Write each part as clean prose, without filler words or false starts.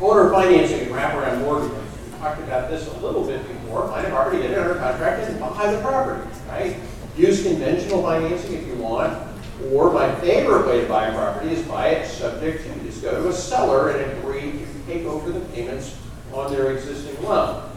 Owner financing and wraparound mortgages. We talked about this a little bit before. Find a property, get it under contract, and buy the property, right? Use conventional financing if you want, or my favorite way to buy a property is buy it subject to. Just go to a seller and agree to take over the payments on their existing loan.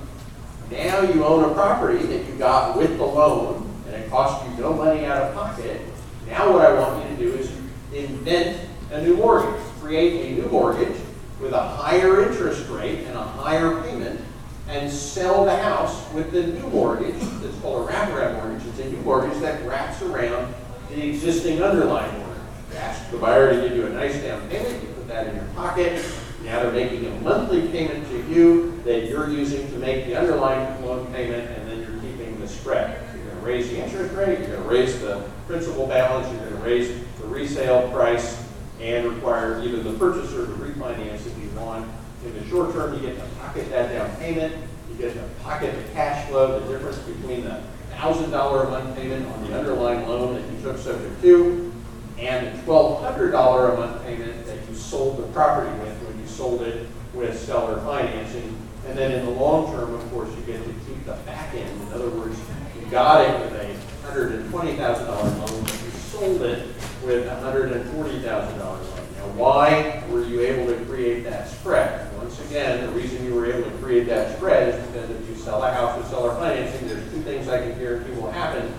Now you own a property that you got with the loan, and it cost you no money out of pocket. Now what I want you to do is invent a new mortgage. Create a new mortgage with a higher interest rate and a higher payment, and sell the house with the new mortgage. That's called a wraparound mortgage. It's a new mortgage that wraps around the existing underlying mortgage. You ask the buyer to give you a nice down payment, you put that in your pocket. Now they're making a monthly payment to you that you're using to make the underlying loan payment, and then you're keeping the spread. You're going to raise the interest rate, you're going to raise the principal balance, you're going to raise the resale price, and require either the purchaser to refinance if you want. In the short term, you get to pocket that down payment, you get to pocket the cash flow, the difference between the $1,000 a month payment on the underlying loan that you took subject to, and the $1,200 a month payment that you sold the property with when you sold it with seller financing. And then in the long term, of course, you get to keep the back end. In other words, you got it with a $120,000 loan, but you sold it with a $140,000 loan. Now, why were you able to create that spread? Once again, the reason you were able to create that spread is because if you sell a house with seller financing, there's two things I can guarantee will happen.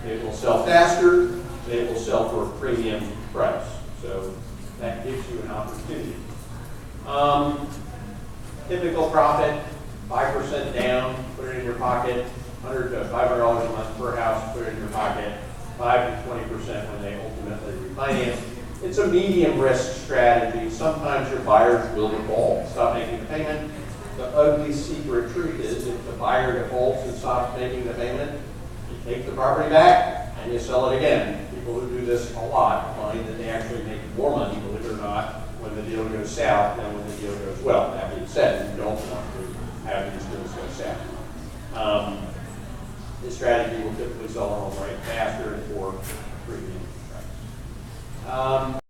It will sell faster, it will sell for a premium price. So that gives you an opportunity. Typical profit, 5% down, put it in your pocket, $100 to $500 a month per house, put it in your pocket, 5 to 20% when they ultimately refinance. It's a medium risk strategy. Sometimes your buyers will default, stop making the payment. The ugly secret truth is if the buyer defaults and stops making the payment, you take the property back and you sell it again. People who do this a lot find that they actually make more money, believe it or not, when the deal goes south than when the deal goes well. That being said, you don't want to have these deals go south. This strategy will typically sell a home right faster and for premium price.